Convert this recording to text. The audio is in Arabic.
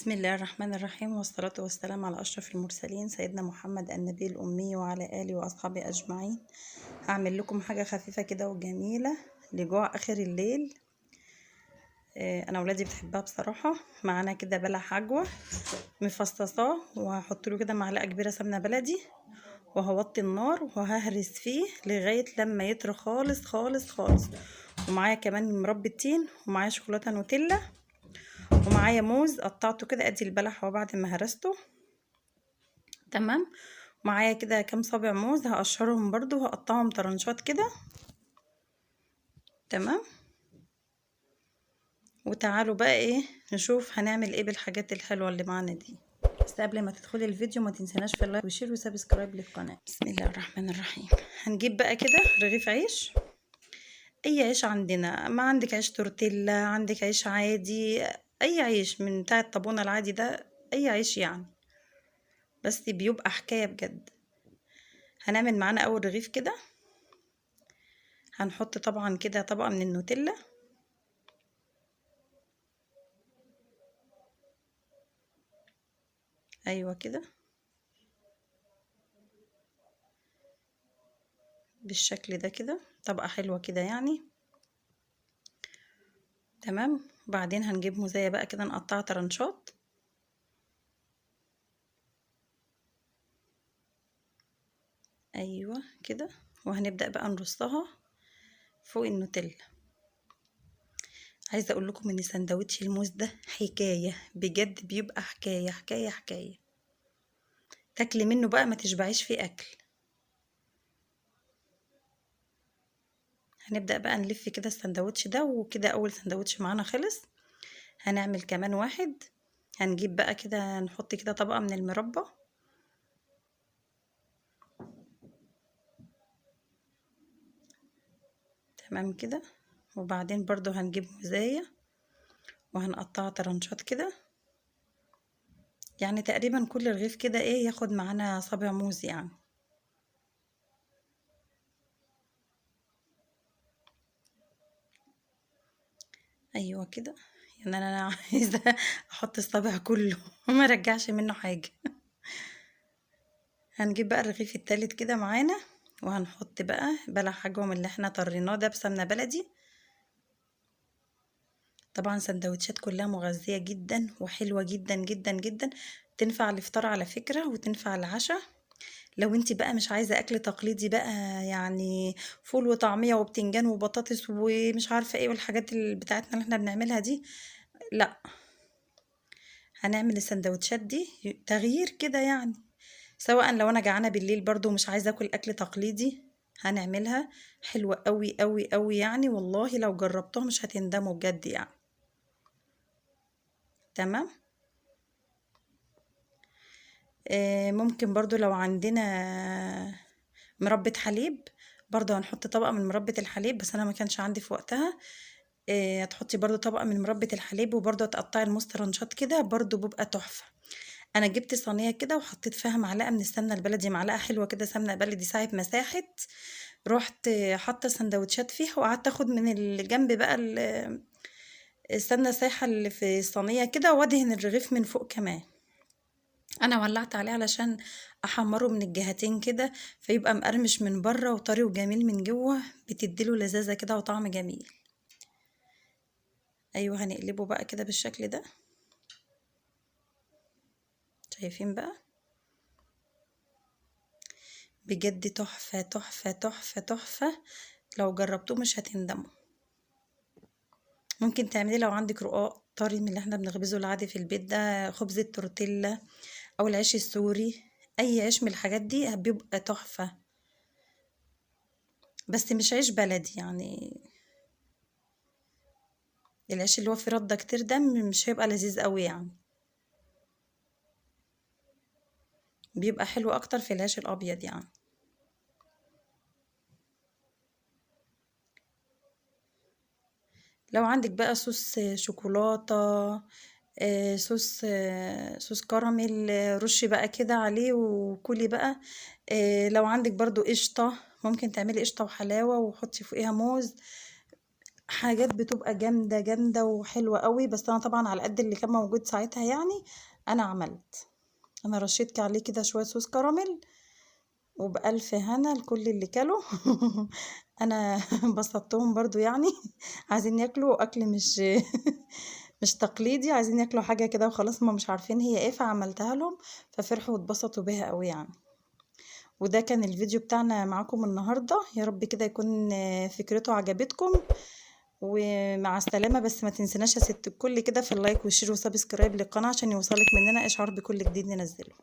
بسم الله الرحمن الرحيم، والصلاة والسلام على أشرف المرسلين سيدنا محمد النبي الأمي وعلى آله وأصحابه أجمعين. هعمل لكم حاجة خفيفة كده وجميلة لجوع آخر الليل. أنا ولادي بتحبها بصراحة. معانا كده بلح عجوة مفصصاه، وهحط له كده معلقة كبيرة سمنة بلدي، وهوطي النار وههرس فيه لغاية لما يطرى خالص خالص خالص. ومعايا كمان مربى تين، ومعايا شوكولاتة نوتيلا، ومعايا موز قطعته كده. ادي البلح وبعد ما هرسته تمام. معايا كده كام صابع موز هقشرهم برضو وهقطعهم طرنشات كده تمام. وتعالوا بقى ايه نشوف هنعمل ايه بالحاجات الحلوه اللي معانا دي. بس قبل ما تدخلي الفيديو ما تنسيناش في اللايك وشير وسبسكرايب للقناه. بسم الله الرحمن الرحيم. هنجيب بقى كده رغيف عيش، اي عيش عندنا. ما عندك عيش تورتيلا، عندك عيش عادي، اي عيش من بتاع الطابونه العادي ده، اي عيش يعني، بس بيبقى حكايه بجد. هنعمل معانا اول رغيف كده. هنحط طبعا كده طبقه من النوتيلا، ايوه كده بالشكل ده كده، طبقه حلوه كده يعني تمام. وبعدين هنجيب موزايه بقى كده نقطعها طرنشات، ايوه كده. وهنبدا بقى نرصها فوق النوتيلا. عايزه اقول لكم ان سندوتش الموز ده حكايه بجد، بيبقى حكايه حكايه حكايه. تاكلي منه بقى ما تشبعيش فيه اكل. هنبدا بقى نلف كده السندوتش ده، وكده اول سندوتش معانا خلص. هنعمل كمان واحد. هنجيب بقى كده نحط كده طبقه من المربى تمام كده. وبعدين برضو هنجيب موزاية وهنقطعها طرنشات كده، يعني تقريبا كل رغيف كده ايه ياخد معانا صابع موز يعني. ايوه كده، يعني انا عايزه احط الصابع كله وما رجعش منه حاجه. هنجيب بقى الرغيف التالت كده معانا، وهنحط بقى بلح حجم اللي احنا طريناه ده بسمنه بلدي. طبعا سندوتشات كلها مغذيه جدا وحلوه جدا جدا جدا. تنفع الافطار على فكره، وتنفع العشاء. لو انت بقى مش عايزه اكل تقليدي بقى، يعني فول وطعميه وبتنجان وبطاطس ومش عارفه ايه والحاجات اللي بتاعتنا اللي احنا بنعملها دي، لا. هنعمل السندوتشات دي تغيير كده يعني. سواء لو انا جعانه بالليل برضو مش عايزه اكل اكل تقليدي، هنعملها حلوه قوي قوي قوي يعني. والله لو جربتوها مش هتندموا بجد يعني تمام. ممكن برضو لو عندنا مربة حليب، برضو هنحط طبقة من مربة الحليب، بس انا ما كانش عندي في وقتها. هتحطي برضو طبقة من مربة الحليب، وبرضو تقطعي الموز طرنشات كده، برضو بيبقى تحفة. انا جبت صينية كده وحطيت فيها معلقة من السمنة البلدي، معلقة حلوة كده سمنة بلدي ساعة ما ساحت. رحت حاطة سندوتشات فيها، وقعدت اخد من الجنب بقى السمنة سايحة اللي في الصينية كده، وادهن الرغيف من فوق كمان. انا ولعت عليه علشان احمره من الجهتين كده، فيبقى مقرمش من بره وطري وجميل من جوه، بتديله لذاذة كده وطعم جميل. ايوه هنقلبه بقى كده بالشكل ده، شايفين بقى؟ بجد تحفة تحفة تحفة تحفة. لو جربتوه مش هتندموا. ممكن تعملي لو عندك رقاق طري من اللي احنا بنخبزه العادي في البيت ده، خبز التورتيلا او العيش السوري، اي عيش من الحاجات دي بيبقى تحفة. بس مش عيش بلدي يعني، العيش اللي هو فيه ردة كتير ده مش هيبقى لذيذ قوي يعني. بيبقى حلو اكتر في العيش الابيض يعني. لو عندك بقى صوص شوكولاتة، صوص كراميل، رشي بقى كده عليه وكلي بقى. لو عندك برضو قشطة، ممكن تعملي قشطة وحلاوة وحطي فوقيها موز، حاجات بتبقى جامدة جامدة وحلوة قوي، بس انا طبعا على قد اللي كان موجود ساعتها يعني انا عملت. انا رشيت عليه كده شوية صوص كراميل، وبألف هنا لكل اللي كلوا. انا بسطتهم برضو يعني. عايزين ياكلوا اكل مش مش تقليدي، عايزين ياكلوا حاجة كده وخلاص، هما مش عارفين هي ايه، فعملتها لهم ففرحوا واتبسطوا بيها قوي يعني. وده كان الفيديو بتاعنا معاكم النهاردة، يا رب كده يكون فكرته عجبتكم. ومع السلامة، بس ما تنسناش يا ست الكل كده في اللايك والشير وسبسكرايب للقناة عشان يوصلك مننا اشعار بكل جديد ننزله.